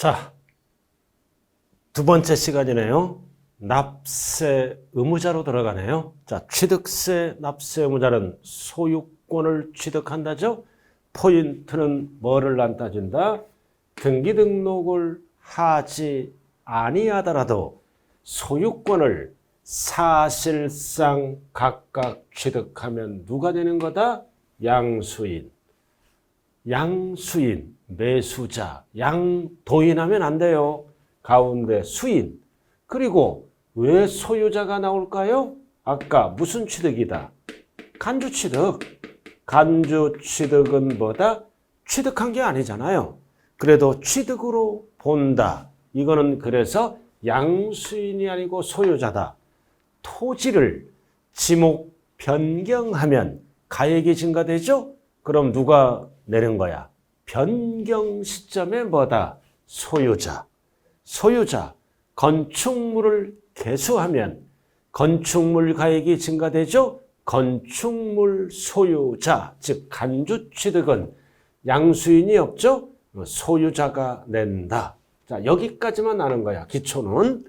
자, 두 번째 시간이네요. 납세 의무자로 들어가네요. 자, 취득세 납세 의무자는 소유권을 취득한다죠. 포인트는 뭐를 안 따진다? 등기 등록을 하지 아니하더라도 소유권을 사실상 각각 취득하면 누가 되는 거다? 양수인. 양수인, 매수자, 양도인하면 안 돼요. 가운데 수인. 그리고 왜 소유자가 나올까요? 아까 무슨 취득이다? 간주 취득. 간주 취득은 뭐다? 취득한 게 아니잖아요. 그래도 취득으로 본다. 이거는 그래서 양수인이 아니고 소유자다. 토지를 지목 변경하면 가액이 증가되죠? 그럼 누가 내는 거야? 변경 시점에 뭐다? 소유자. 소유자. 건축물을 개수하면 건축물 가액이 증가되죠? 건축물 소유자, 즉 간주 취득은 양수인이 없죠? 소유자가 낸다. 자, 여기까지만 아는 거야. 기초는.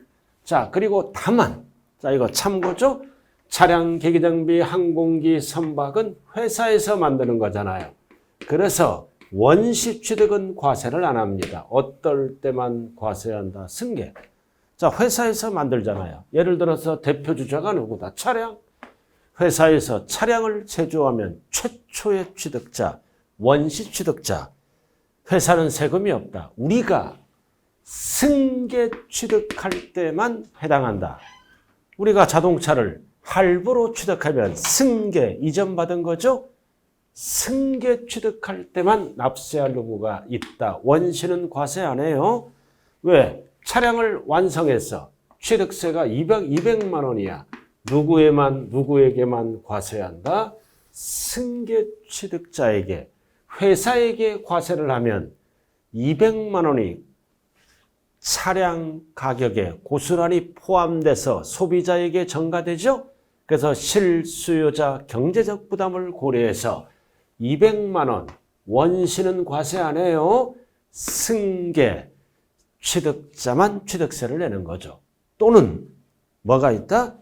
자, 그리고 다만. 자, 이거 참고죠? 차량, 계기장비, 항공기, 선박은 회사에서 만드는 거잖아요. 그래서 원시 취득은 과세를 안 합니다. 어떨 때만 과세한다? 승계. 자, 회사에서 만들잖아요. 예를 들어서 대표 주자가 누구다? 차량. 회사에서 차량을 제조하면 최초의 취득자, 원시 취득자. 회사는 세금이 없다. 우리가 승계 취득할 때만 해당한다. 우리가 자동차를 할부로 취득하면 승계, 이전받은 거죠? 승계 취득할 때만 납세할 의무가 있다. 원시는 과세 안 해요. 왜? 차량을 완성해서 취득세가 200만 원이야. 누구에게만 과세한다? 승계 취득자에게, 회사에게 과세를 하면 200만 원이 차량 가격에 고스란히 포함돼서 소비자에게 전가되죠? 그래서 실수요자 경제적 부담을 고려해서 200만 원 원시는 과세 안 해요. 승계 취득자만 취득세를 내는 거죠. 또는 뭐가 있다?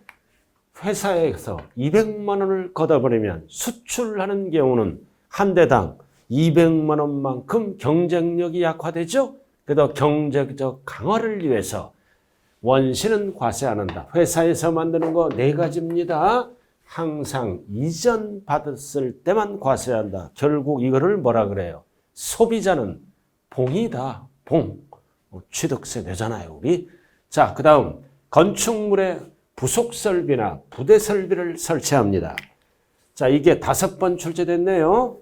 회사에서 200만 원을 걷어버리면 수출하는 경우는 한 대당 200만 원만큼 경쟁력이 약화되죠? 그래서 경제적 강화를 위해서 원시는 과세 안 한다. 회사에서 만드는 거 네 가지입니다. 항상 이전 받았을 때만 과세한다. 결국 이거를 뭐라 그래요? 소비자는 봉이다. 봉. 취득세 내잖아요, 우리. 자, 그 다음 건축물에 부속 설비나 부대 설비를 설치합니다. 자, 이게 5번 출제됐네요.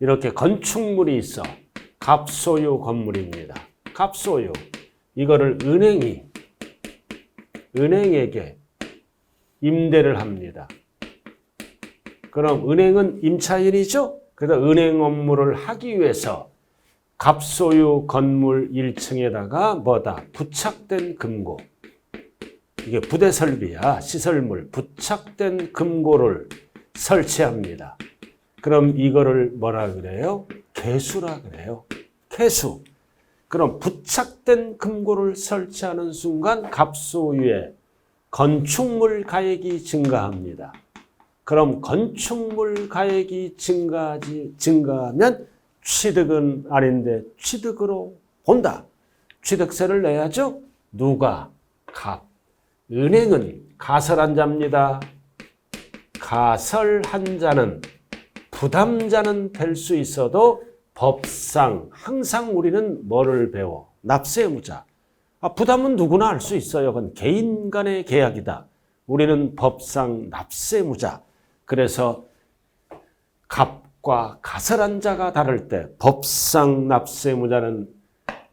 이렇게 건축물이 있어. 갑소유 건물입니다. 갑소유. 이거를 은행에게 임대를 합니다. 그럼 은행은 임차인이죠? 그래서 은행 업무를 하기 위해서 갑소유 건물 1층에다가 뭐다? 부착된 금고. 이게 부대 설비야. 시설물. 부착된 금고를 설치합니다. 그럼 이거를 뭐라 그래요? 개수라 그래요. 개수. 그럼 부착된 금고를 설치하는 순간 갑소유의 건축물 가액이 증가합니다. 그럼 건축물 가액이 증가하면 취득은 아닌데 취득으로 본다. 취득세를 내야죠. 누가? 갑. 은행은 가설한자입니다. 가설한자는 부담자는 될 수 있어도 법상 항상 우리는 뭐를 배워? 납세 의무자. 부담은 누구나 할 수 있어요. 그건 개인 간의 계약이다. 우리는 법상 납세 의무자. 그래서 갑과 가설한자가 다를 때 법상 납세 의무자는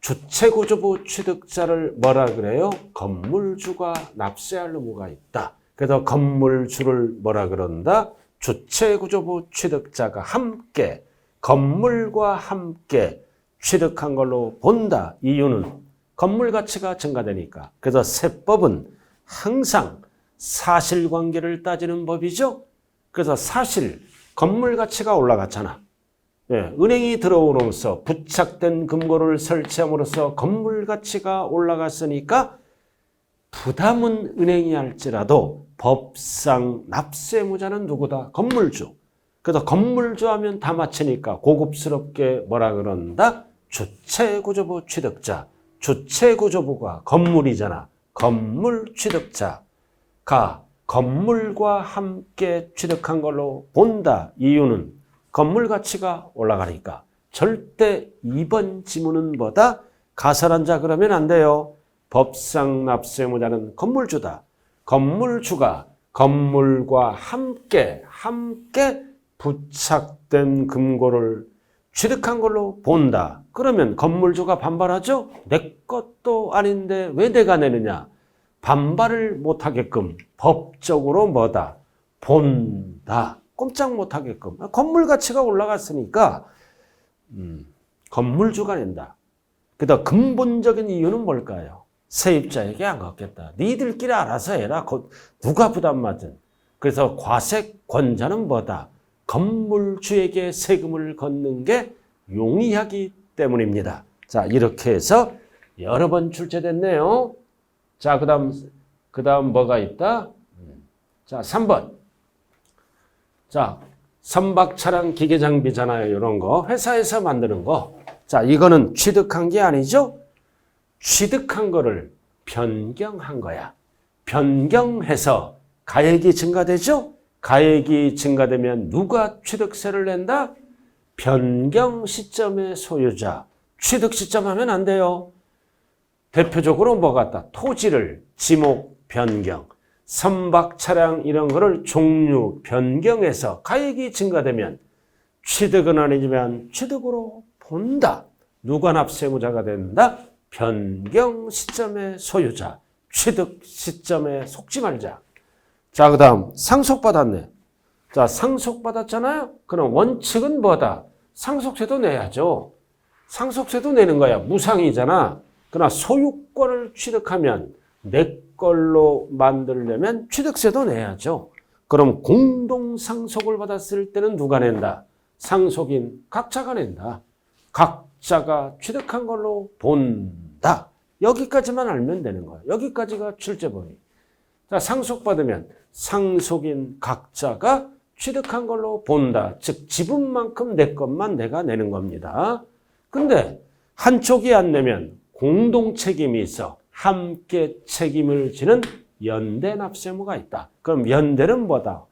주체구조부 취득자를 뭐라 그래요? 건물주가 납세할 의무가 있다. 그래서 건물주를 뭐라 그런다? 주체구조부 취득자가 함께 건물과 함께 취득한 걸로 본다. 이유는 건물 가치가 증가되니까. 그래서 세법은 항상 사실관계를 따지는 법이죠. 그래서 사실 건물 가치가 올라갔잖아. 예, 은행이 들어오면서 부착된 금고를 설치함으로써 건물 가치가 올라갔으니까 부담은 은행이 할지라도 법상 납세무자는 누구다? 건물주. 그래서 건물주 하면 다 맞히니까 고급스럽게 뭐라 그런다? 주체구조부 취득자. 주체구조부가 건물이잖아. 건물 취득자가 건물과 함께 취득한 걸로 본다. 이유는 건물 가치가 올라가니까. 절대 2번 지문은 뭐다? 가설한 자 그러면 안 돼요. 법상 납세무자는 건물주다. 건물주가 건물과 함께 부착된 금고를 취득한 걸로 본다. 그러면 건물주가 반발하죠? 내 것도 아닌데 왜 내가 내느냐? 반발을 못하게끔 법적으로 뭐다? 본다. 꼼짝 못하게끔. 건물 가치가 올라갔으니까 건물주가 낸다. 그다음 근본적인 이유는 뭘까요? 세입자에게 안 걷겠다. 니들끼리 알아서 해라. 누가 부담 맞은. 그래서 과세권자는 뭐다? 건물주에게 세금을 걷는 게 용이하기 때문입니다. 자, 이렇게 해서 여러 번 출제됐네요. 자, 그다음 뭐가 있다? 자, 3번. 자, 선박 차량 기계 장비잖아요. 이런 거. 회사에서 만드는 거. 자, 이거는 취득한 게 아니죠? 취득한 거를 변경한 거야. 변경해서 가액이 증가되죠? 가액이 증가되면 누가 취득세를 낸다? 변경 시점의 소유자. 취득 시점 하면 안 돼요. 대표적으로 뭐 같다? 토지를 지목 변경, 선박 차량 이런 거를 종류 변경해서 가액이 증가되면 취득은 아니지만 취득으로 본다. 누가 납세무자가 된다? 변경 시점의 소유자. 취득 시점에 속지 말자. 자, 그 다음 상속받았네. 자, 상속받았잖아요. 그럼 원칙은 뭐다? 상속세도 내야죠. 상속세도 내는 거야. 무상이잖아. 그러나 소유권을 취득하면 내 걸로 만들려면 취득세도 내야죠. 그럼 공동상속을 받았을 때는 누가 낸다? 상속인 각자가 낸다. 각자가 취득한 걸로 본다. 여기까지만 알면 되는 거야. 여기까지가 출제본이. 자, 상속받으면 상속인 각자가 취득한 걸로 본다. 즉 지분만큼 내 것만 내가 내는 겁니다. 근데 한쪽이 안 내면 공동 책임이 있어. 함께 책임을 지는 연대 납세무가 있다. 그럼 연대는 뭐다?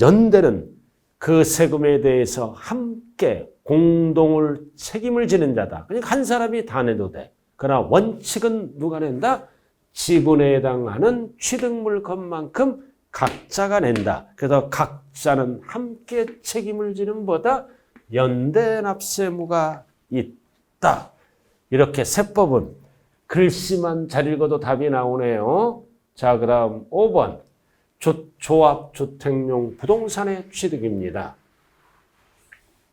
연대는 그 세금에 대해서 함께 공동을 책임을 지는 자다. 그러니까 한 사람이 다 내도 돼. 그러나 원칙은 누가 낸다? 지분에 해당하는 취득물 것만큼 각자가 낸다. 그래서 각자는 함께 책임을 지는 보다 연대 납세무가 있다. 이렇게 세법은 글씨만 잘 읽어도 답이 나오네요. 자, 그 다음 5번. 조합 주택용 부동산의 취득입니다.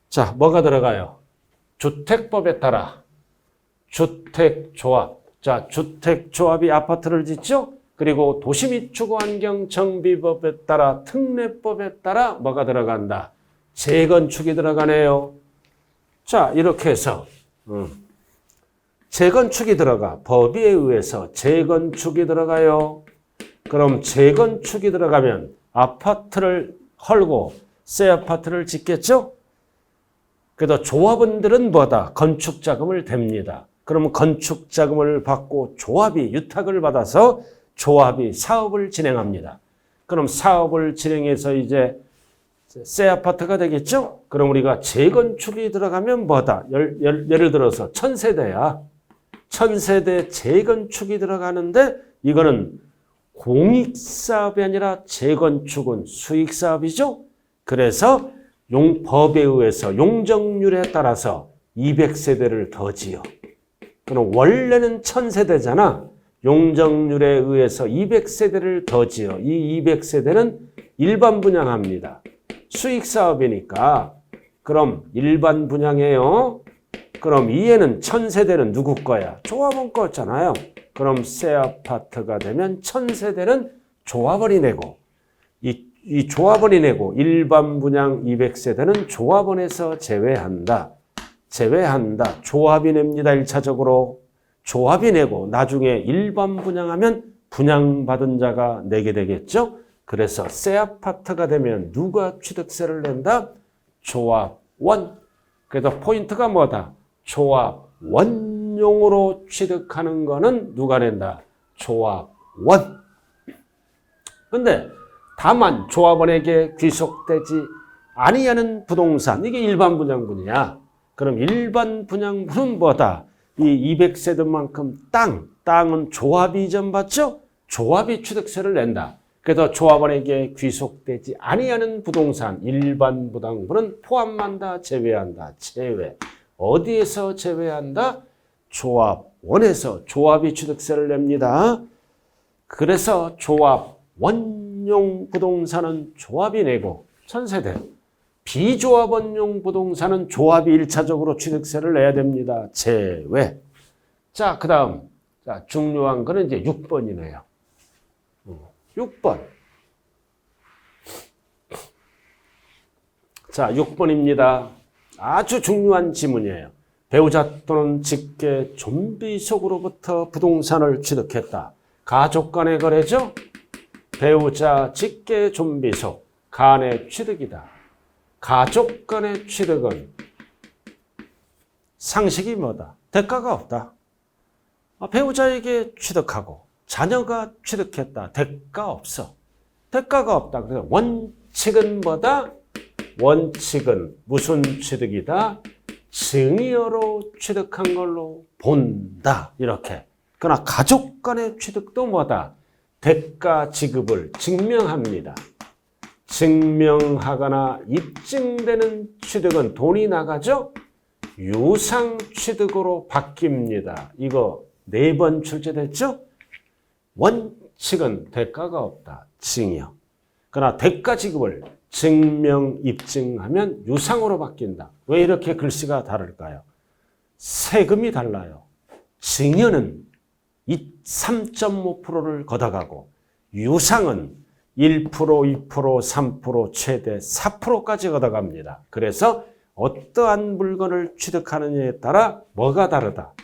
자, 뭐가 들어가요? 주택법에 따라 주택조합. 자, 주택조합이 아파트를 짓죠? 그리고 도시 및 주거환경 정비법에 따라 특례법에 따라 뭐가 들어간다? 재건축이 들어가네요. 자, 이렇게 해서 재건축이 들어가. 법에 의해서 재건축이 들어가요. 그럼 재건축이 들어가면 아파트를 헐고 새 아파트를 짓겠죠? 그래서 조합원들은 뭐다? 건축자금을 댑니다. 그러면 건축자금을 받고 조합이 유탁을 받아서 조합이 사업을 진행합니다. 그럼 사업을 진행해서 이제 새 아파트가 되겠죠? 그럼 우리가 재건축이 들어가면 뭐다? 예를 들어서 1000세대야. 1000세대 재건축이 들어가는데 이거는 공익사업이 아니라 재건축은 수익사업이죠? 그래서 법에 의해서 용적률에 따라서 200세대를 더 지어. 그럼 원래는 1000세대잖아. 용적률에 의해서 200세대를 더 지어. 이 200세대는 일반 분양합니다. 수익사업이니까. 그럼 일반 분양해요. 그럼 이에는 1000세대는 누구 거야? 조합원 거잖아요. 그럼 새 아파트가 되면 1000세대는 조합원이 내고 이 이 조합원이 내고 일반 분양 200세대는 조합원에서 제외한다. 제외한다. 조합이 냅니다. 1차적으로. 조합이 내고 나중에 일반 분양하면 분양받은 자가 내게 되겠죠. 그래서 새 아파트가 되면 누가 취득세를 낸다? 조합원. 그래서 포인트가 뭐다? 조합원용으로 취득하는 거는 누가 낸다? 조합원. 근데 다만 조합원에게 귀속되지 아니하는 부동산, 이게 일반 분양분이야. 그럼 일반 분양분은 뭐다? 이 200세대만큼 땅은 조합이 이전 받죠? 조합이 취득세를 낸다. 그래서 조합원에게 귀속되지 아니하는 부동산, 일반 부담분은 포함한다, 제외한다, 제외. 어디에서 제외한다? 조합원에서 조합이 취득세를 냅니다. 그래서 조합원용 부동산은 조합이 내고 전세대. 비조합원용 부동산은 조합이 1차적으로 취득세를 내야 됩니다. 제외. 자, 그 다음. 자, 중요한 거는 이제 6번이네요. 6번. 자, 6번입니다. 아주 중요한 지문이에요. 배우자 또는 직계 좀비 속으로부터 부동산을 취득했다. 가족 간의 거래죠? 배우자 직계 좀비 속 간의 취득이다. 가족 간의 취득은 상식이 뭐다? 대가가 없다. 배우자에게 취득하고 자녀가 취득했다. 대가 없어. 대가가 없다. 그래서 원칙은 뭐다? 원칙은 무슨 취득이다? 증여로 취득한 걸로 본다. 이렇게. 그러나 가족 간의 취득도 뭐다? 대가 지급을 증명합니다. 증명하거나 입증되는 취득은 돈이 나가죠? 유상 취득으로 바뀝니다. 이거 4번 출제됐죠? 원칙은 대가가 없다. 증여. 그러나 대가 지급을 증명, 입증하면 유상으로 바뀐다. 왜 이렇게 글씨가 다를까요? 세금이 달라요. 증여는 3.5%를 걷어가고 유상은 1%, 2%, 3%, 최대 4%까지 걷어갑니다. 그래서 어떠한 물건을 취득하느냐에 따라 뭐가 다르다?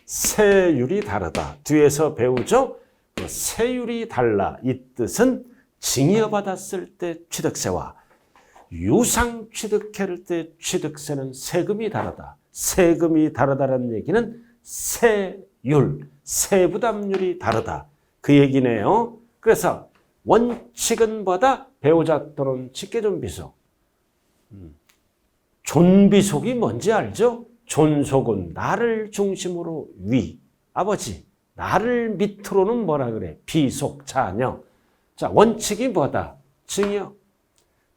세율이 다르다. 뒤에서 배우죠? 세율이 달라. 이 뜻은 증여받았을 때 취득세와 유상 취득할 때 취득세는 세금이 다르다. 세금이 다르다는 얘기는 세율, 세부담률이 다르다. 그 얘기네요. 그래서 원칙은 뭐다? 배우자 또는 직계존비속. 존비속이 뭔지 알죠? 존속은 나를 중심으로 위, 아버지. 나를 밑으로는 뭐라 그래? 비속, 자녀. 자, 원칙이 뭐다? 증여.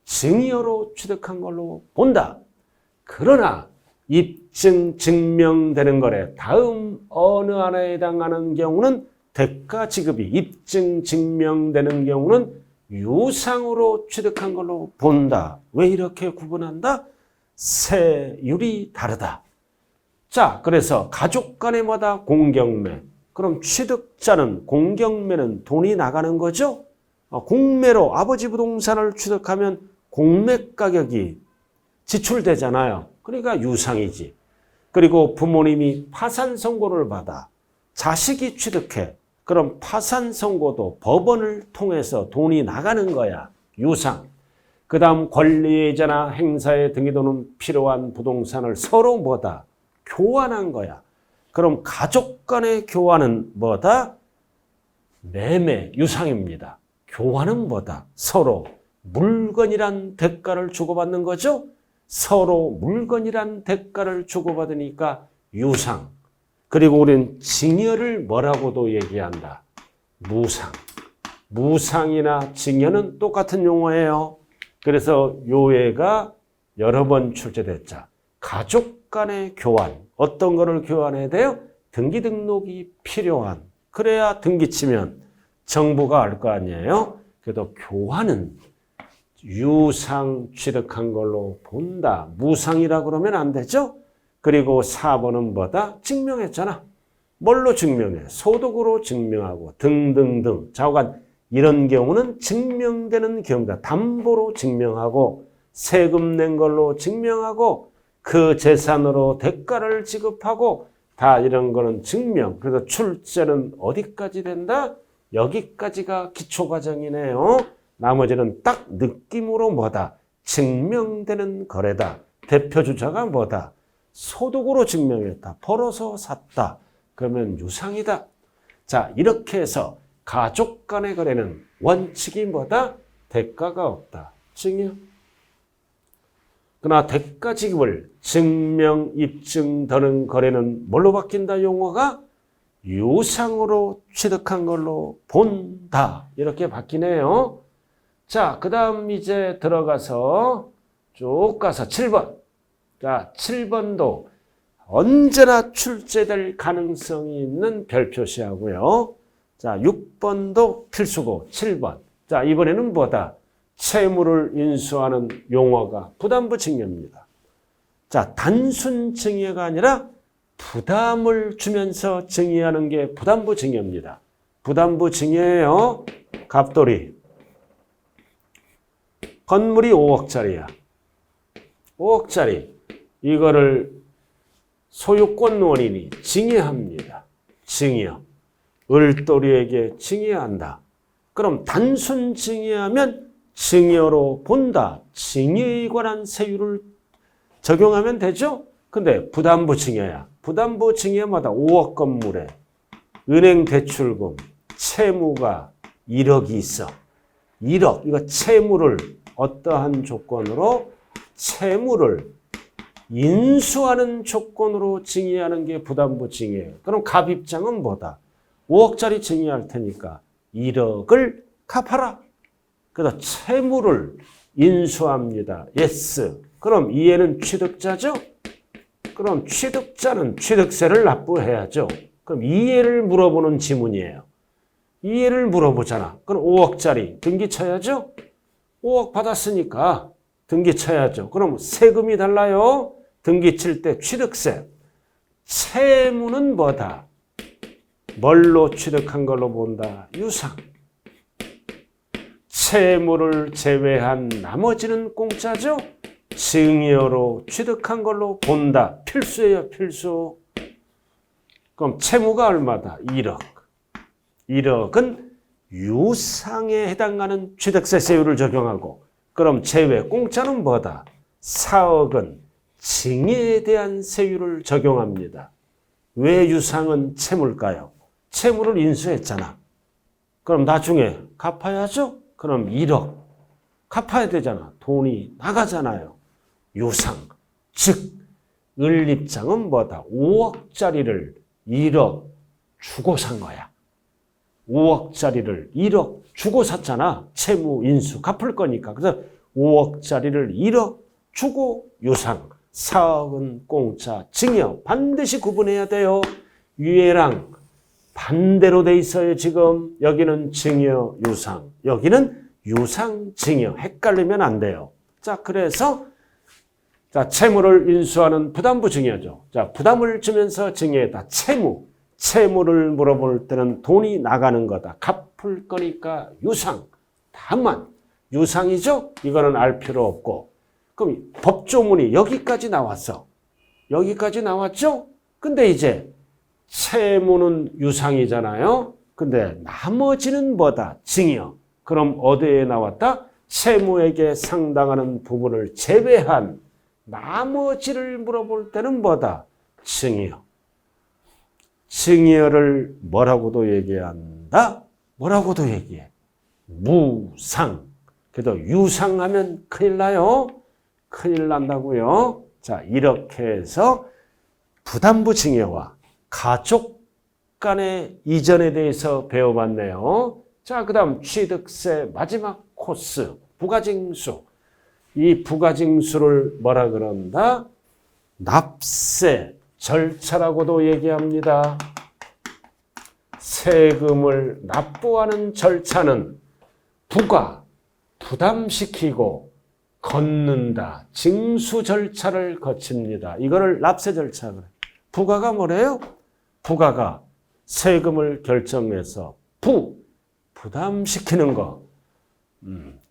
증여로 취득한 걸로 본다. 그러나 입증, 증명되는 거래. 다음 어느 하나에 해당하는 경우는 대가 지급이 입증, 증명되는 경우는 유상으로 취득한 걸로 본다. 왜 이렇게 구분한다? 세율이 다르다. 자, 그래서 가족 간에 마다 공경매. 그럼 취득자는 공경매는 돈이 나가는 거죠? 공매로 아버지 부동산을 취득하면 공매 가격이 지출되잖아요. 그러니까 유상이지. 그리고 부모님이 파산 선고를 받아 자식이 취득해. 그럼 파산 선고도 법원을 통해서 돈이 나가는 거야. 유상. 그 다음 권리이자나 행사에 등기도는 필요한 부동산을 서로 뭐다? 교환한 거야. 그럼 가족 간의 교환은 뭐다? 매매, 유상입니다. 교환은 뭐다? 서로 물건이란 대가를 주고받는 거죠? 서로 물건이란 대가를 주고받으니까 유상. 그리고 우리는 증여를 뭐라고도 얘기한다? 무상. 무상이나 증여는 똑같은 용어예요. 그래서 요애가 여러 번 출제됐죠. 가족 간의 교환. 어떤 거를 교환해야 돼요? 등기 등록이 필요한. 그래야 등기 치면 정부가 알 거 아니에요? 그래도 교환은 유상 취득한 걸로 본다. 무상이라 그러면 안 되죠? 그리고 4번은 뭐다? 증명했잖아. 뭘로 증명해? 소득으로 증명하고 등등등. 좌우간 이런 경우는 증명되는 경우다. 담보로 증명하고 세금 낸 걸로 증명하고 그 재산으로 대가를 지급하고 다 이런 거는 증명. 그래서 출제는 어디까지 된다? 여기까지가 기초과정이네요. 나머지는 딱 느낌으로 뭐다? 증명되는 거래다. 대표주자가 뭐다? 소득으로 증명했다. 벌어서 샀다. 그러면 유상이다. 자, 이렇게 해서 가족 간의 거래는 원칙이 뭐다? 대가가 없다. 증여. 그러나 대가 지급을 증명, 입증, 더는 거래는 뭘로 바뀐다? 용어가 유상으로 취득한 걸로 본다. 이렇게 바뀌네요. 자, 그 다음 이제 들어가서 쭉 가서 7번. 자, 7번도 언제나 출제될 가능성이 있는 별 표시하고요. 자, 6번도 필수고 7번. 자, 이번에는 뭐다? 채무를 인수하는 용어가 부담부 증여입니다. 자, 단순 증여가 아니라 부담을 주면서 증여하는 게 부담부 증여입니다. 부담부 증여예요. 갑돌이. 건물이 5억짜리야. 5억짜리. 이거를 소유권 원인이 증여합니다. 증여. 을돌이에게 증여한다. 그럼 단순 증여하면 증여로 본다. 증여에 관한 세율을 적용하면 되죠? 근데 부담부 증여야. 부담부 증여마다 5억 건물에 은행 대출금, 채무가 1억이 있어. 1억. 이거 채무를 어떠한 조건으로? 채무를 인수하는 조건으로 증여하는 게 부담부 증여예요. 그럼 갑 입장은 뭐다? 5억짜리 증여할 테니까 1억을 갚아라. 그래서 채무를 인수합니다. 예스. 그럼 이해는 취득자죠? 그럼 취득자는 취득세를 납부해야죠. 그럼 이해를 물어보는 지문이에요. 이해를 물어보잖아. 그럼 5억짜리 등기 쳐야죠? 5억 받았으니까 등기 쳐야죠. 그럼 세금이 달라요. 등기 칠 때 취득세. 채무는 뭐다? 뭘로 취득한 걸로 본다? 유상. 채무를 제외한 나머지는 공짜죠? 증여로 취득한 걸로 본다. 필수예요, 필수. 그럼 채무가 얼마다? 1억. 1억은 유상에 해당하는 취득세율을 적용하고 그럼 제외 공짜는 뭐다? 4억은 증여에 대한 세율을 적용합니다. 왜 유상은 채무일까요? 채무를 인수했잖아. 그럼 나중에 갚아야죠? 그럼 1억 갚아야 되잖아. 돈이 나가잖아요. 유상. 즉, 을 입장은 뭐다? 5억짜리를 1억 주고 산 거야. 5억짜리를 1억 주고 샀잖아. 채무 인수 갚을 거니까. 그래서 5억짜리를 1억 주고 유상. 4억은 공짜 증여. 반드시 구분해야 돼요. 위에랑 반대로 돼 있어요. 지금 여기는 증여 유상. 여기는 유상 증여. 헷갈리면 안 돼요. 자, 그래서 자, 채무를 인수하는 부담부 증여죠. 자, 부담을 주면서 증여했다. 채무. 채무를 물어볼 때는 돈이 나가는 거다. 갚을 거니까 유상. 다만 유상이죠? 이거는 알 필요 없고. 그럼 법조문이 여기까지 나왔어. 여기까지 나왔죠? 근데 이제 채무는 유상이잖아요. 근데 나머지는 뭐다? 증여. 그럼 어디에 나왔다? 채무에게 상당하는 부분을 제외한 나머지를 물어볼 때는 뭐다? 증여. 증여를 뭐라고도 얘기한다? 뭐라고도 얘기해? 무상. 그래도 유상하면 큰일 나요. 큰일 난다고요. 자, 이렇게 해서 부담부 증여와 가족 간의 이전에 대해서 배워봤네요. 자, 그 다음 취득세 마지막 코스, 부가징수. 이 부가징수를 뭐라 그런다? 납세 절차라고도 얘기합니다. 세금을 납부하는 절차는 부가, 부담시키고 걷는다. 징수 절차를 거칩니다. 이거를 납세 절차 그래. 부가가 뭐래요? 부가가 세금을 결정해서 부담시키는 거.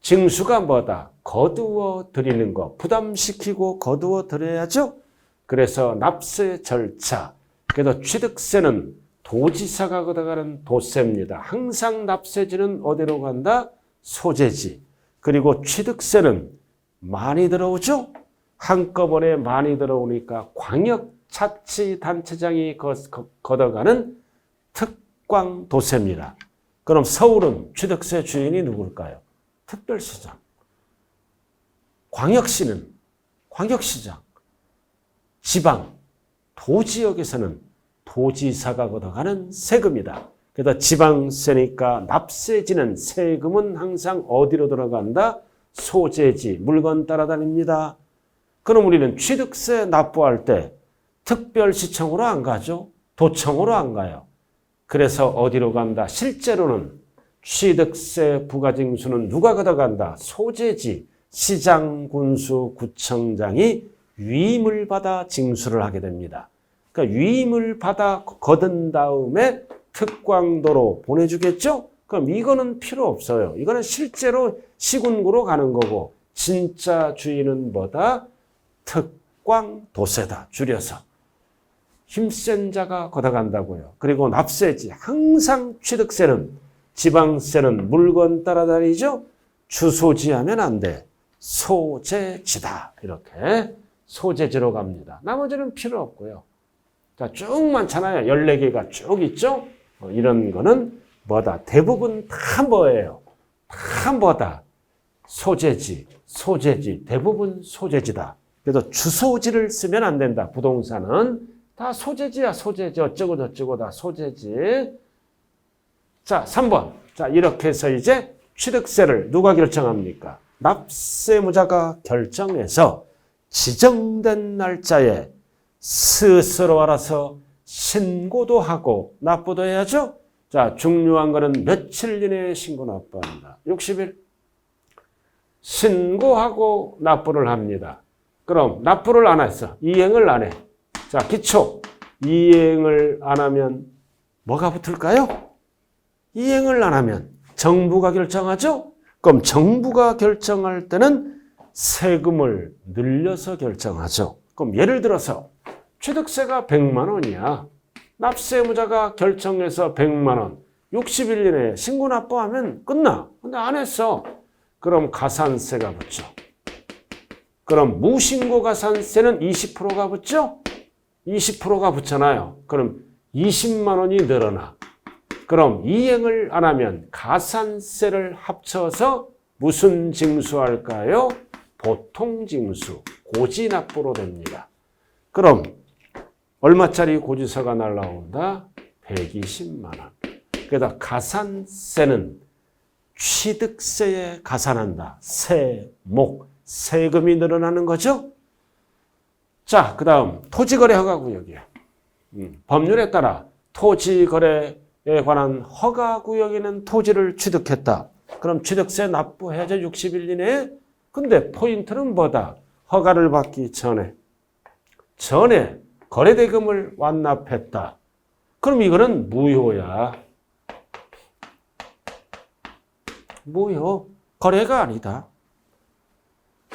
징수가 뭐다? 거두어 드리는 거. 부담시키고 거두어 드려야죠. 그래서 납세 절차. 그래서 취득세는 도지사가 걷어가는 도세입니다. 항상 납세지는 어디로 간다? 소재지. 그리고 취득세는 많이 들어오죠? 한꺼번에 많이 들어오니까 광역자치단체장이 걷어가는 특광도세입니다. 그럼 서울은 취득세 주인이 누굴까요? 특별시장. 광역시는 광역시장. 지방, 도지역에서는 도지사가 걷어가는 세금이다. 그래서 지방세니까 납세지는 세금은 항상 어디로 들어간다? 소재지, 물건 따라다닙니다. 그럼 우리는 취득세 납부할 때 특별시청으로 안 가죠? 도청으로 안 가요. 그래서 어디로 간다? 실제로는 취득세 부가징수는 누가 걷어간다? 소재지, 시장, 군수, 구청장이 위임을 받아 징수를 하게 됩니다. 그러니까 위임을 받아 거둔 다음에 특광도로 보내주겠죠? 그럼 이거는 필요 없어요. 이거는 실제로 시군구로 가는 거고 진짜 주인은 뭐다? 특광도세다. 줄여서. 힘센 자가 걷어간다고요. 그리고 납세지. 항상 취득세는 지방세는 물건 따라다니죠? 주소지 하면 안 돼. 소재지다. 이렇게 소재지로 갑니다. 나머지는 필요 없고요. 자, 쭉 많잖아요. 14개가 쭉 있죠? 이런 거는 뭐다? 대부분 다 뭐예요? 다 뭐다? 소재지, 대부분 소재지다. 그래서 주소지를 쓰면 안 된다. 부동산은 다 소재지야, 소재지. 어쩌고 저쩌고 다 소재지. 자, 3번. 자, 이렇게 해서 이제 취득세를 누가 결정합니까? 납세무자가 결정해서 지정된 날짜에 스스로 알아서 신고도 하고 납부도 해야죠. 자, 중요한 거는 며칠 이내에 신고 납부한다. 60일. 신고하고 납부를 합니다. 그럼 납부를 안 했어. 이행을 안 해. 자, 기초. 이행을 안 하면 뭐가 붙을까요? 이행을 안 하면 정부가 결정하죠? 그럼 정부가 결정할 때는 세금을 늘려서 결정하죠. 그럼 예를 들어서 취득세가 100만 원이야. 납세무자가 결정해서 100만 원. 60일 이내에 신고 납부하면 끝나. 근데 안 했어. 그럼 가산세가 붙죠. 그럼 무신고 가산세는 20%가 붙죠? 20%가 붙잖아요. 그럼 20만 원이 늘어나. 그럼 이행을 안 하면 가산세를 합쳐서 무슨 징수할까요? 보통징수, 고지납부로 됩니다. 그럼 얼마짜리 고지서가 날라온다? 120만 원. 그래서 가산세는 취득세에 가산한다. 세목, 세금이 늘어나는 거죠. 자, 그 다음 토지거래허가구역이야. 법률에 따라 토지거래에 관한 허가구역에는 토지를 취득했다. 그럼 취득세 납부해야죠. 60일 이내에. 근데 포인트는 뭐다? 허가를 받기 전에 거래대금을 완납했다. 그럼 이거는 무효야. 무효. 거래가 아니다.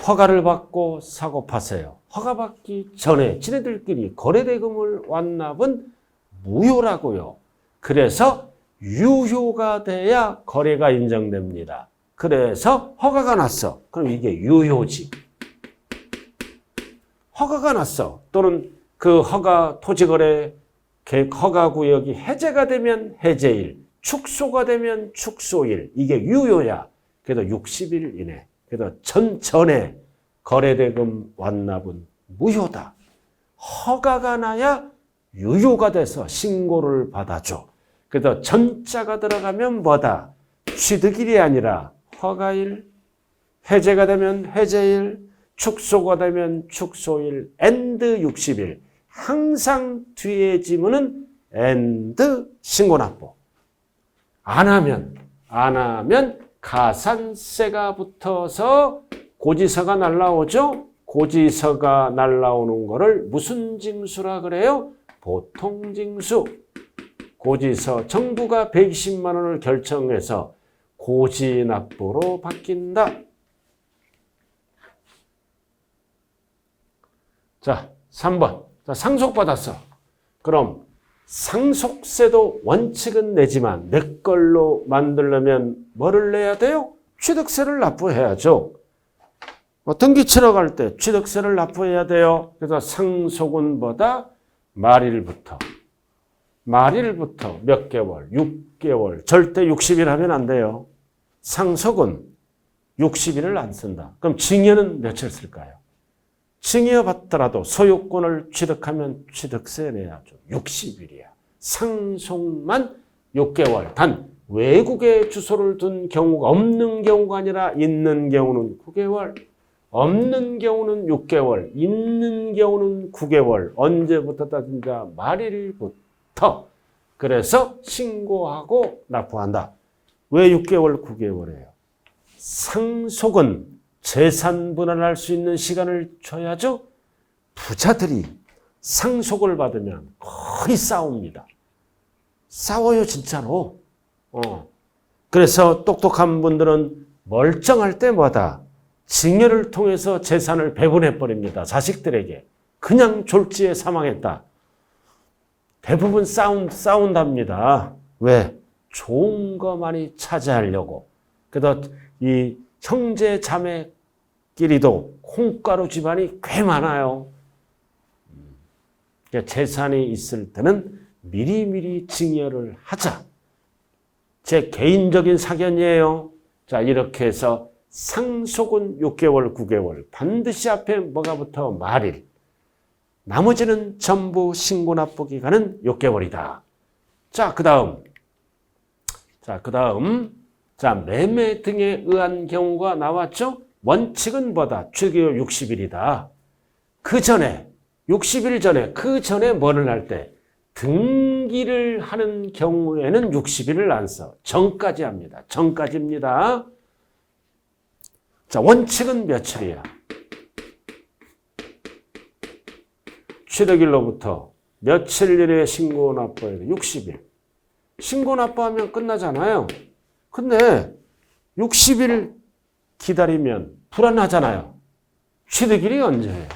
허가를 받고 사고 파세요. 허가 받기 전에 지네들끼리 거래대금을 완납은 무효라고요. 그래서 유효가 돼야 거래가 인정됩니다. 그래서 허가가 났어. 그럼 이게 유효지. 허가가 났어. 또는 그 허가 토지거래 허가구역이 해제가 되면 해제일, 축소가 되면 축소일. 이게 유효야. 그래도 60일 이내. 그래도 전에 거래대금 완납은 무효다. 허가가 나야 유효가 돼서 신고를 받아줘. 그래서 전자가 들어가면 뭐다? 취득일이 아니라 허가일, 해제가 되면 해제일, 축소가 되면 축소일, 엔드 60일. 항상 뒤에 지문은 엔드 신고납부. 안 하면 가산세가 붙어서 고지서가 날라오죠? 고지서가 날라오는 거를 무슨 징수라 그래요? 보통징수. 고지서 정부가 120만 원을 결정해서 고지납부로 바뀐다. 자, 3번. 자, 상속받았어. 그럼 상속세도 원칙은 내지만 내 걸로 만들려면 뭐를 내야 돼요? 취득세를 납부해야죠. 등기 치러 갈 때 취득세를 납부해야 돼요. 그래서 상속은 뭐다? 말일부터 몇 개월, 6개월, 절대 60일 하면 안 돼요. 상속은 60일을 안 쓴다. 그럼 증여는 며칠 쓸까요? 증여 받더라도 소유권을 취득하면 취득세 내야죠. 60일이야. 상속만 6개월. 단 외국에 주소를 둔 경우가 없는 경우가 아니라 있는 경우는 9개월. 없는 경우는 6개월. 있는 경우는 9개월. 언제부터 따진다? 말일부터. 그래서 신고하고 납부한다. 왜 6개월, 9개월이에요? 상속은 재산 분할할 수 있는 시간을 줘야죠. 부자들이 상속을 받으면 거의 싸웁니다. 싸워요, 진짜로. 그래서 똑똑한 분들은 멀쩡할 때 뭐다? 증여를 통해서 재산을 배분해버립니다. 자식들에게. 그냥 졸지에 사망했다. 대부분 싸운답니다. 왜? 좋은 거 많이 차지하려고. 그래서 이 형제 자매끼리도 콩가루 집안이 꽤 많아요. 재산이 있을 때는 미리미리 증여를 하자. 제 개인적인 사견이에요. 자, 이렇게 해서 상속은 6개월, 9개월. 반드시 앞에 뭐가 붙어? 말일. 나머지는 전부 신고납부 기간은 6개월이다. 자, 그 다음. 자, 매매 등에 의한 경우가 나왔죠? 원칙은 뭐다? 취득기간 60일이다. 그 전에, 60일 전에, 그 전에 뭐를 할 때? 등기를 하는 경우에는 60일을 안 써. 전까지 합니다. 전까지입니다. 자, 원칙은 며칠이야? 취득일로부터 며칠 이내에 신고납부해야 돼? 60일. 신고납부하면 끝나잖아요. 근데 60일 기다리면 불안하잖아요. 취득일이 언제예요?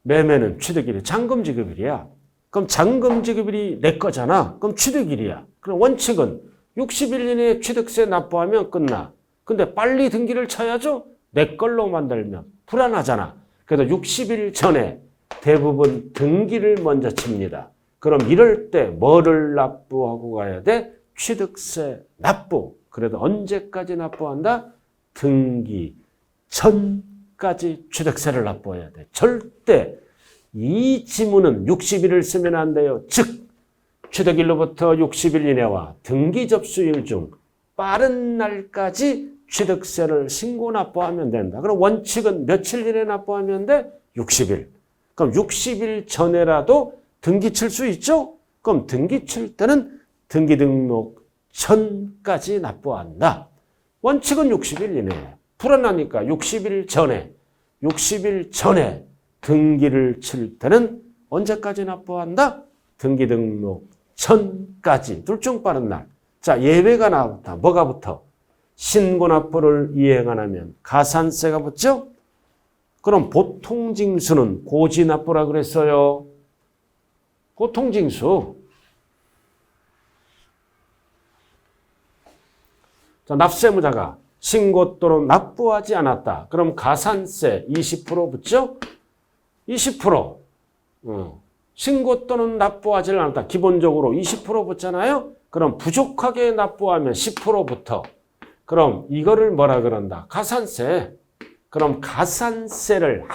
매매는 취득일이 잔금지급일이야. 그럼 잔금지급일이 내 거잖아. 그럼 취득일이야. 그럼 원칙은 60일 이내에 취득세 납부하면 끝나. 근데 빨리 등기를 쳐야죠. 내 걸로 만들면 불안하잖아. 그래서 60일 전에 대부분 등기를 먼저 칩니다. 그럼 이럴 때 뭐를 납부하고 가야 돼? 취득세 납부. 그래도 언제까지 납부한다? 등기 전까지 취득세를 납부해야 돼. 절대 이 지문은 60일을 쓰면 안 돼요. 즉 취득일로부터 60일 이내와 등기 접수일 중 빠른 날까지 취득세를 신고 납부하면 된다. 그럼 원칙은 며칠 이내 납부하면 돼? 60일. 그럼 60일 전에라도 등기 칠 수 있죠? 그럼 등기 칠 때는 등기 등록 전까지 납부한다. 원칙은 60일 이내에. 불안하니까 60일 전에 등기를 칠 때는 언제까지 납부한다? 등기 등록 전까지. 둘 중 빠른 날. 자, 예외가 나왔다. 뭐가 붙어? 신고납부를 이행 안 하면 가산세가 붙죠? 그럼 보통징수는 고지납부라 그랬어요. 보통징수. 자, 납세무자가 신고 또는 납부하지 않았다. 그럼 가산세 20% 붙죠? 20%. 신고 또는 납부하지 않았다. 기본적으로 20% 붙잖아요. 그럼 부족하게 납부하면 10%부터. 그럼 이거를 뭐라 그런다? 가산세. 그럼 가산세를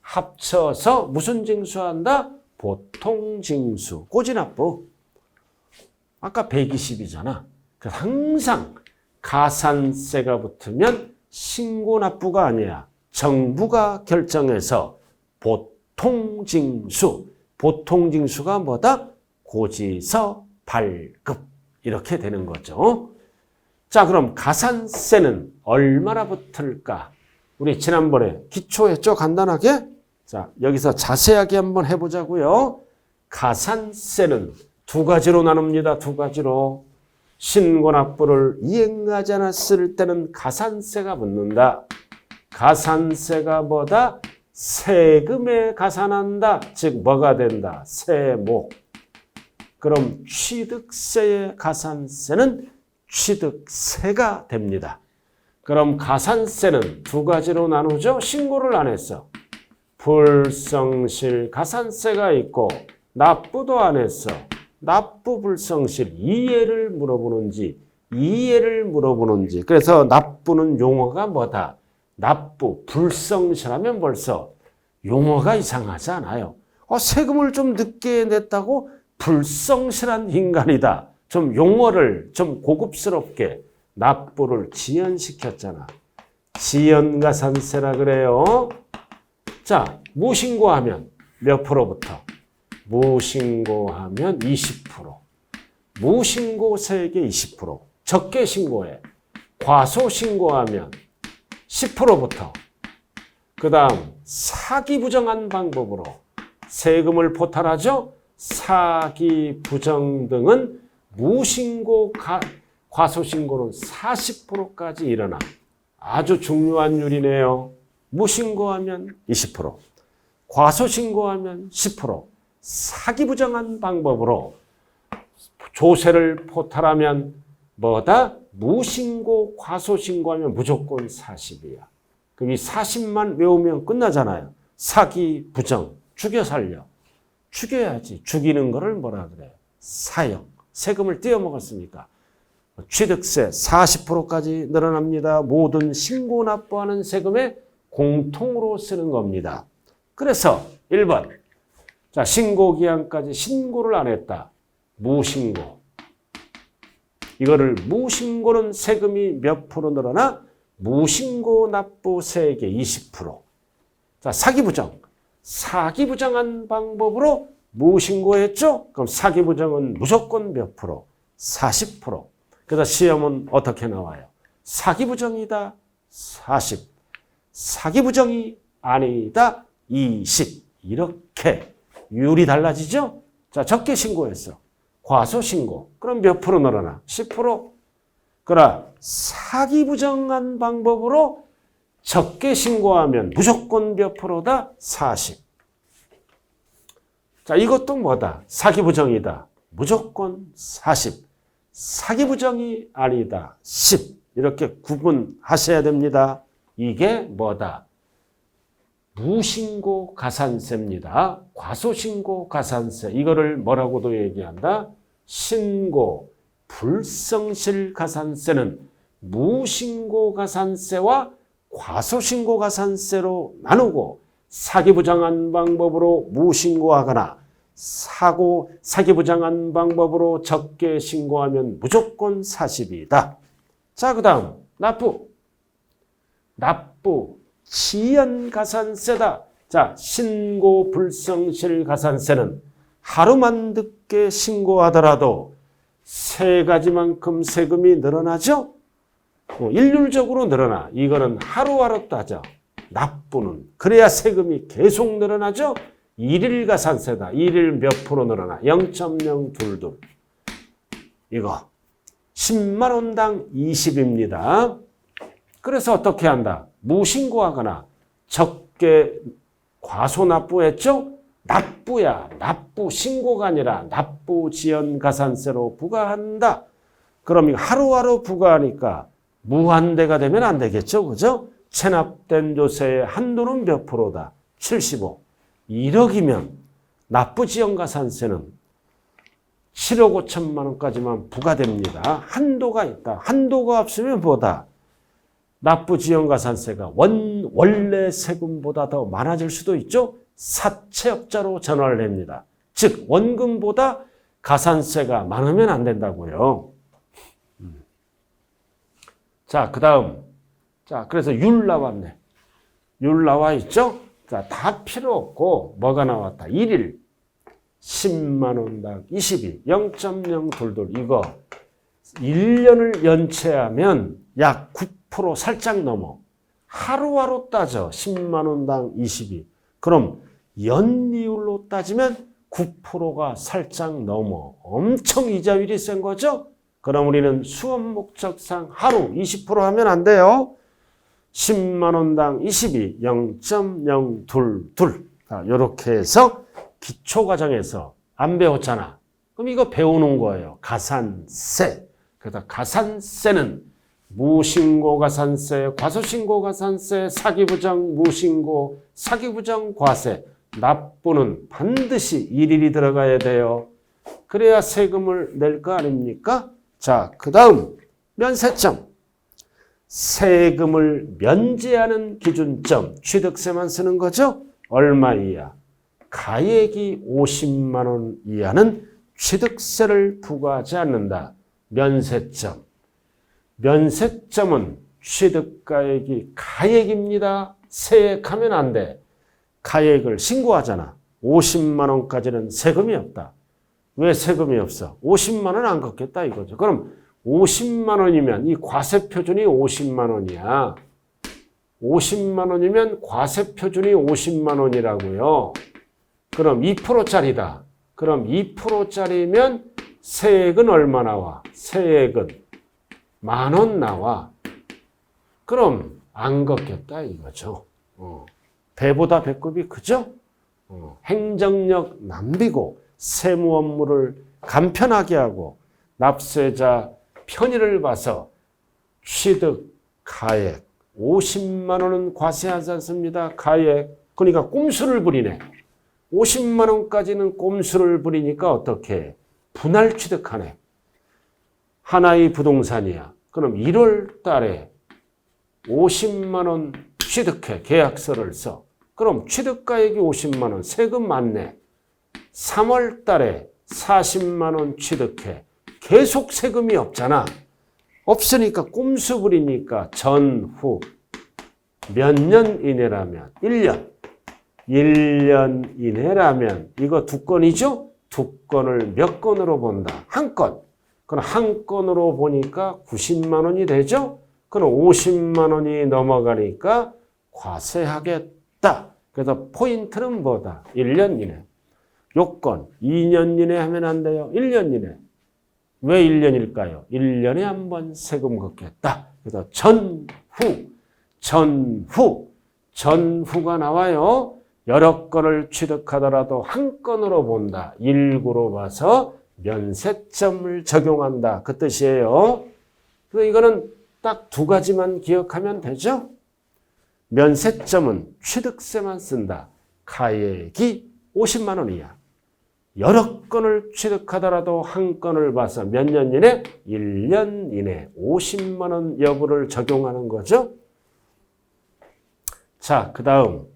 합쳐서 무슨 징수한다? 보통징수. 고지납부. 아까 120이잖아. 그래서 항상 가산세가 붙으면 신고납부가 아니야. 정부가 결정해서 보통징수. 보통징수가 뭐다? 고지서 발급. 이렇게 되는 거죠. 자, 그럼 가산세는 얼마나 붙을까? 우리 지난번에 기초했죠? 간단하게. 자, 여기서 자세하게 한번 해보자고요. 가산세는 두 가지로 나눕니다. 두 가지로. 신고납부를 이행하지 않았을 때는 가산세가 붙는다. 가산세가 뭐다? 세금에 가산한다. 즉 뭐가 된다? 세목. 그럼 취득세의 가산세는 취득세가 됩니다. 그럼 가산세는 두 가지로 나누죠. 신고를 안 했어. 불성실 가산세가 있고 납부도 안 했어. 납부 불성실 이해를 물어보는지 이해를 물어보는지. 그래서 납부는 용어가 뭐다? 납부 불성실하면 벌써 용어가 이상하지 않아요. 세금을 좀 늦게 냈다고 불성실한 인간이다. 좀 용어를 좀 고급스럽게 납부를 지연시켰잖아. 지연가산세라 그래요. 자, 무신고하면 몇 프로부터? 무신고하면 20%. 무신고세액의 20%. 적게 신고해. 과소신고하면 10%부터. 그 다음 사기 부정한 방법으로 세금을 포탈하죠. 사기 부정 등은 무신고 과소신고는 40%까지 일어나. 아주 중요한 율이네요. 무신고하면 20%, 과소신고하면 10%, 사기 부정한 방법으로 조세를 포탈하면 뭐다? 무신고, 과소신고하면 무조건 40이야. 그럼 이 40만 외우면 끝나잖아요. 사기, 부정, 죽여 살려. 죽여야지. 죽이는 거를 뭐라 그래요? 사형. 세금을 떼어먹었으니까. 취득세 40%까지 늘어납니다. 모든 신고 납부하는 세금에 공통으로 쓰는 겁니다. 그래서 1번. 자, 신고기한까지 신고를 안 했다. 무신고. 이거를 무신고는 세금이 몇 프로 늘어나? 무신고 납부세액의 20%. 자, 사기부정. 사기부정한 방법으로 무신고했죠? 그럼 사기부정은 무조건 몇 프로? 40%. 그래서 시험은 어떻게 나와요? 사기부정이다. 40. 사기부정이 아니다. 20. 이렇게 율이 달라지죠? 자, 적게 신고했어. 과소신고. 그럼 몇 프로 늘어나? 10%. 그러나 사기부정한 방법으로 적게 신고하면 무조건 몇 프로다? 40. 자, 이것도 뭐다? 사기부정이다. 무조건 40. 사기부정이 아니다. 10. 이렇게 구분하셔야 됩니다. 이게 뭐다? 무신고 가산세입니다. 과소신고 가산세. 이거를 뭐라고도 얘기한다? 신고 불성실 가산세는 무신고 가산세와 과소신고 가산세로 나누고 사기부정한 방법으로 무신고하거나 사기부정한 방법으로 적게 신고하면 무조건 40이다. 자, 그 다음 납부. 납부 지연가산세다. 자, 신고 불성실 가산세는 하루만 늦게 신고하더라도 세 가지만큼 세금이 늘어나죠? 일률적으로 늘어나. 이거는 하루하루 따져. 납부는. 그래야 세금이 계속 늘어나죠? 일일 가산세다. 일일 몇 프로 늘어나? 0.022. 이거 10만 원당 20입니다. 그래서 어떻게 한다? 무신고하거나 적게 과소납부했죠? 납부야. 납부 신고가 아니라 납부 지연 가산세로 부과한다. 그럼 이거 하루하루 부과하니까 무한대가 되면 안 되겠죠? 그죠? 체납된 조세의 한도는 몇 프로다? 75. 1억이면 납부 지연 가산세는 7억 5천만 원까지만 부과됩니다. 한도가 있다. 한도가 없으면 뭐다? 납부 지연 가산세가 원래 세금보다 더 많아질 수도 있죠. 사채업자로 전환을 합니다. 즉 원금보다 가산세가 많으면 안 된다고요. 자, 그 다음. 자, 그래서 율 나왔네. 율 나와 있죠? 자, 다 필요 없고 뭐가 나왔다? 1일 10만 원당 22, 0.022 이거 1년을 연체하면 약 9% 살짝 넘어. 하루하루 따져 10만 원당 22. 그럼 연이율로 따지면 9%가 살짝 넘어. 엄청 이자율이 센 거죠? 그럼 우리는 수업 목적상 하루 20% 하면 안 돼요. 10만 원당 22, 0.022. 이렇게 해서 기초과정에서 안 배웠잖아. 그럼 이거 배우는 거예요. 가산세. 그래서 가산세는 무신고 가산세, 과소신고 가산세, 사기부정 무신고, 사기부정 과세, 납부는 반드시 일일이 들어가야 돼요. 그래야 세금을 낼 거 아닙니까? 자, 그 다음 면세점. 세금을 면제하는 기준점, 취득세만 쓰는 거죠? 얼마 이하? 가액이 50만 원 이하는 취득세를 부과하지 않는다. 면세점. 면세점은 취득가액이 가액입니다. 세액하면 안 돼. 가액을 신고하잖아. 50만 원까지는 세금이 없다. 왜 세금이 없어? 50만 원 안 걷겠다 이거죠. 그럼 50만 원이면 이 과세표준이 50만 원이야. 50만 원이면 과세표준이 50만 원이라고요. 그럼 2%짜리다. 그럼 2%짜리면 세액은 얼마 나와? 세액은 10,000원 나와. 그럼 안 걷겠다 이거죠. 배보다 배꼽이 크죠? 행정력 낭비고 세무 업무를 간편하게 하고 납세자 편의를 봐서 취득 가액 50만 원은 과세하지 않습니다. 가액. 그러니까 꼼수를 부리네. 50만 원까지는 꼼수를 부리니까 어떻게? 분할 취득하네. 하나의 부동산이야. 그럼 1월 달에 50만 원 취득해. 계약서를 써. 그럼 취득가액이 50만 원. 세금 맞네. 3월 달에 40만 원 취득해. 계속 세금이 없잖아. 없으니까 꼼수 부리니까 전후 몇 년 이내라면 1년. 1년 이내라면 이거 2건이죠? 2건을 몇 건으로 본다? 1건. 그럼 1건으로 보니까 90만 원이 되죠? 그럼 50만 원이 넘어가니까 과세하겠다. 그래서 포인트는 뭐다? 1년 이내. 요건 2년 이내 하면 안 돼요. 1년 이내. 왜 1년일까요? 1년에 한 번 세금 걷겠다. 그래서 전후가 나와요. 여러 건을 취득하더라도 한 건으로 본다. 일구로 봐서 면세점을 적용한다. 그 뜻이에요. 그래서 이거는 딱 2가지만 기억하면 되죠? 면세점은 취득세만 쓴다. 가액이 50만 원이야. 여러 건을 취득하더라도 한 건을 봐서 몇 년 이내? 1년 이내 50만 원 여부를 적용하는 거죠. 자, 그 다음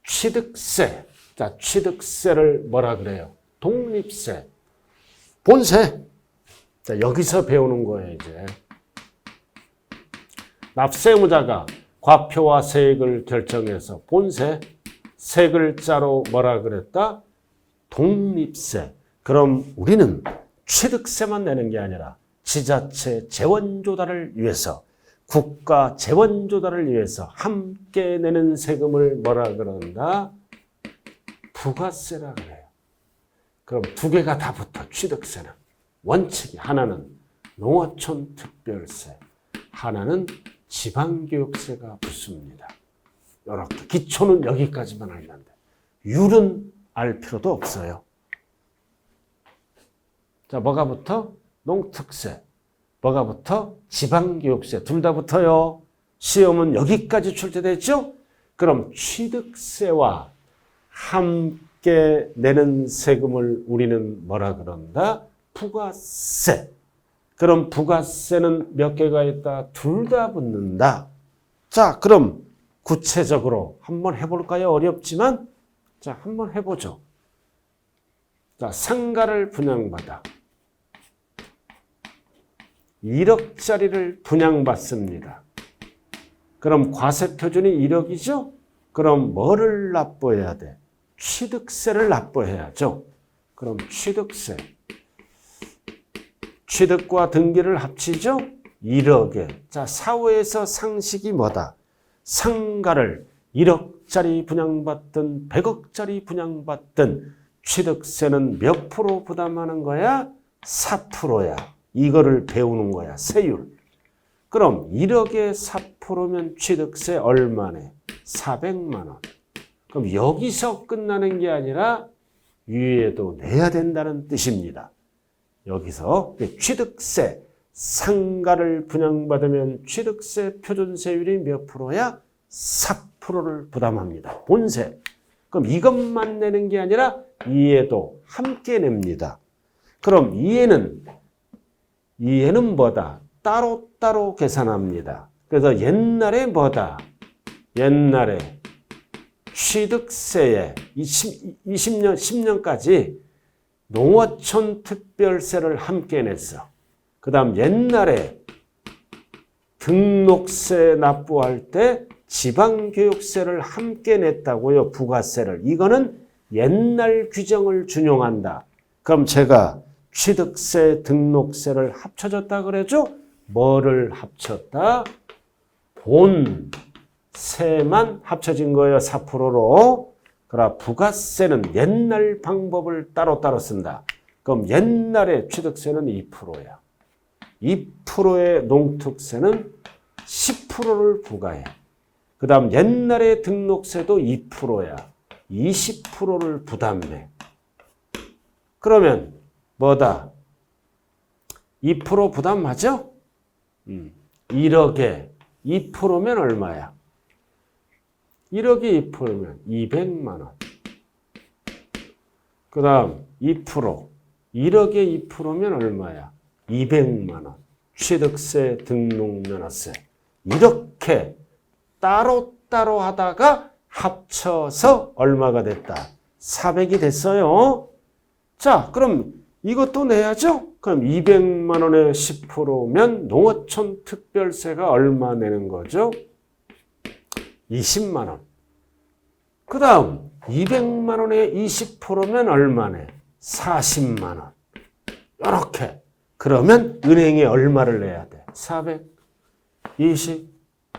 취득세. 자, 취득세를 뭐라 그래요? 독립세. 본세. 자, 여기서 배우는 거예요, 이제. 납세의무자가 과표와 세액을 결정해서 본세, 세 글자로 뭐라 그랬다? 독립세. 그럼 우리는 취득세만 내는 게 아니라 지자체 재원 조달을 위해서, 국가 재원 조달을 위해서 함께 내는 세금을 뭐라 그런다? 부가세라 그래요. 그럼 2개가 다 붙어. 취득세는 원칙이 하나는 농어촌 특별세, 하나는 지방교육세가 붙습니다. 이렇게 기초는 여기까지만 알면 돼. 율은 알 필요도 없어요. 자, 뭐가 붙어? 농특세. 뭐가 붙어? 지방교육세. 둘 다 붙어요. 시험은 여기까지 출제됐죠? 그럼 취득세와 함께 내는 세금을 우리는 뭐라 그런다? 부가세. 그럼 부가세는 몇 개가 있다? 둘 다 붙는다. 자, 그럼 구체적으로 한번 해볼까요? 어렵지만 자, 한번 해보죠. 자, 상가를 분양받아 1억짜리를 분양받습니다. 그럼 과세표준이 1억이죠? 그럼 뭐를 납부해야 돼? 취득세를 납부해야죠. 그럼 취득세. 취득과 등기를 합치죠? 1억에. 자, 사후에서 상식이 뭐다? 상가를 1억짜리 분양받든 100억짜리 분양받든 취득세는 몇 프로 부담하는 거야? 4%야. 이거를 배우는 거야. 세율. 그럼 1억에 4%면 취득세 얼마네? 400만 원. 그럼 여기서 끝나는 게 아니라 위에도 내야 된다는 뜻입니다. 여기서 취득세, 상가를 분양받으면 취득세 표준세율이 몇 프로야? 4%를 부담합니다. 본세. 그럼 이것만 내는 게 아니라 이해도 함께 냅니다. 그럼 이해는 뭐다? 따로따로 계산합니다. 그래서 옛날에 뭐다? 옛날에 취득세에 20년, 10년까지 농어촌 특별세를 함께 냈어. 그 다음 옛날에 등록세 납부할 때 지방교육세를 함께 냈다고요. 부가세를. 이거는 옛날 규정을 준용한다. 그럼 제가 취득세, 등록세를 합쳐졌다 그러죠? 뭐를 합쳤다? 본세만 합쳐진 거예요. 4%로. 그러나 부가세는 옛날 방법을 따로따로 쓴다. 그럼 옛날에 취득세는 2%야. 2%의 농특세는 10%를 부과해. 그 다음 옛날에 등록세도 2%야. 20%를 부담해. 그러면 뭐다? 2% 부담하죠? 1억에 2%면 얼마야? 1억에 2%면 200만 원. 그 다음 2%. 1억에 2%면 얼마야? 200만 원. 취득세, 등록면허세. 이렇게 따로따로 하다가 합쳐서 얼마가 됐다? 400이 됐어요. 자, 그럼 이것도 내야죠? 그럼 200만 원에 10%면 농어촌 특별세가 얼마 내는 거죠? 20만 원. 그 다음 200만 원에 20%면 얼마네? 40만 원. 이렇게. 그러면 은행에 얼마를 내야 돼? 400, 20,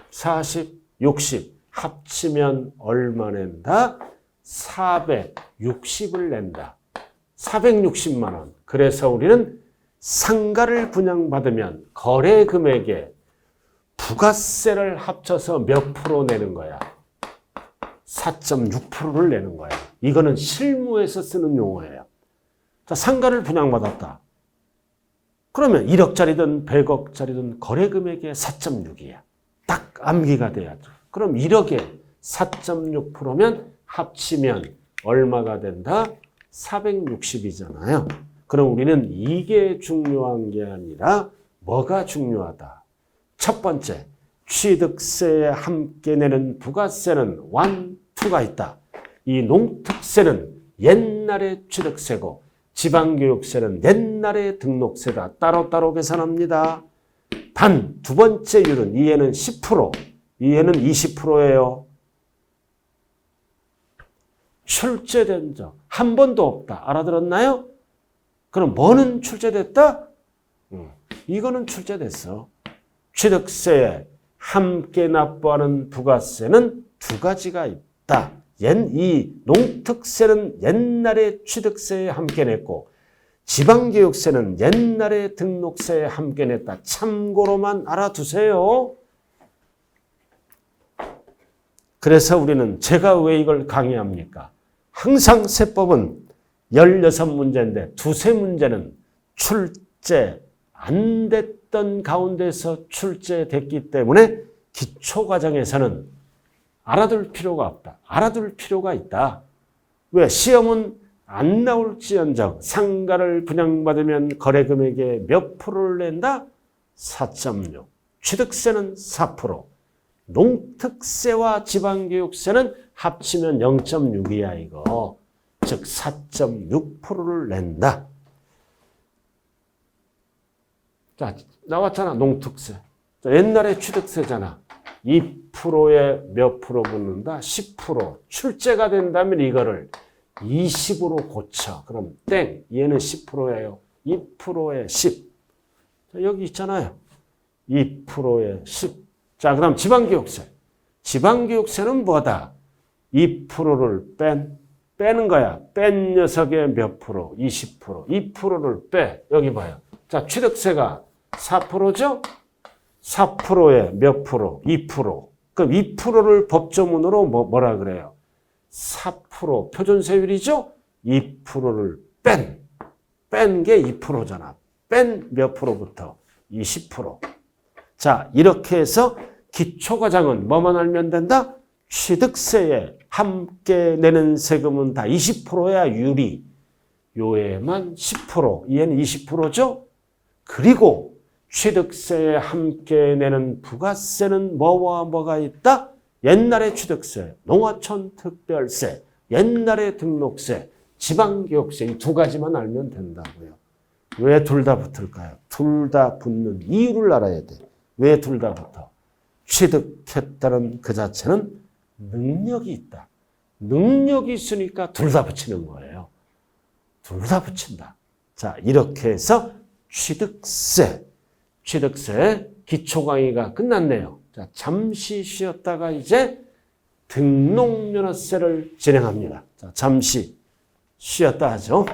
40, 60. 합치면 얼마 낸다? 460을 낸다. 460만 원. 그래서 우리는 상가를 분양받으면 거래 금액에 부가세를 합쳐서 몇 프로 내는 거야? 4.6%를 내는 거야. 이거는 실무에서 쓰는 용어예요. 자, 상가를 분양받았다. 그러면 1억짜리든 100억짜리든 거래 금액의 4.6이야. 딱 암기가 돼야죠. 그럼 1억에 4.6%면 합치면 얼마가 된다? 460이잖아요. 그럼 우리는 이게 중요한 게 아니라 뭐가 중요하다? 첫 번째, 취득세에 함께 내는 부가세는 1, 2가 있다. 이 농특세는 옛날의 취득세고 지방교육세는 옛날의 등록세다. 따로따로 계산합니다. 단 두 번째 율은 이해는 10%, 이해는 20%예요. 출제된 적 한 번도 없다. 알아들었나요? 그럼 뭐는 출제됐다? 이거는 출제됐어. 취득세에 함께 납부하는 부가세는 두 가지가 있다. 이 농특세는 옛날에 취득세에 함께 냈고 지방교육세는 옛날에 등록세에 함께 냈다. 참고로만 알아두세요. 그래서 우리는 제가 왜 이걸 강의합니까? 항상 세법은 16문제인데 두세 문제는 출제 안 됐던 가운데서 출제됐기 때문에 기초과정에서는 알아둘 필요가 없다. 알아둘 필요가 있다. 왜? 시험은 안 나올지언정 상가를 분양받으면 거래금액의 몇 프로를 낸다? 4.6. 취득세는 4%. 농특세와 지방교육세는 합치면 0.6이야 이거. 즉 4.6%를 낸다. 자, 나왔잖아 농특세. 자, 옛날에 취득세잖아. 2%에 몇 프로 붙는다? 10%. 출제가 된다면 이거를 20으로 고쳐. 그럼 땡. 얘는 10%예요. 2%에 10. 자, 여기 있잖아요. 2%에 10. 자, 그 다음 지방교육세. 지방교육세는 뭐다? 2%를 빼는 거야. 뺀 녀석의 몇 프로? 20%. 2%를 빼. 여기 봐요. 자, 취득세가 4%죠? 4%에 몇 프로? 2%. 그럼 2%를 법조문으로 뭐라 그래요? 4% 표준세율이죠? 2%를 뺀 게 2%잖아. 뺀 몇 프로부터? 20%. 자, 이렇게 해서 기초과장은 뭐만 알면 된다? 취득세에 함께 내는 세금은 다 20%야 유리. 요에만 10%, 얘는 20%죠? 그리고 취득세에 함께 내는 부가세는 뭐와 뭐가 있다? 옛날의 취득세, 농어촌 특별세, 옛날의 등록세, 지방교육세 이 두 가지만 알면 된다고요. 왜 둘 다 붙을까요? 둘 다 붙는 이유를 알아야 돼. 왜 둘 다 붙어? 취득했다는 그 자체는 능력이 있다. 능력이 있으니까 둘 다 붙이는 거예요. 둘 다 붙인다. 자, 이렇게 해서 취득세 기초 강의가 끝났네요. 자, 잠시 쉬었다가 이제 등록면허세를 진행합니다. 자, 잠시 쉬었다 하죠.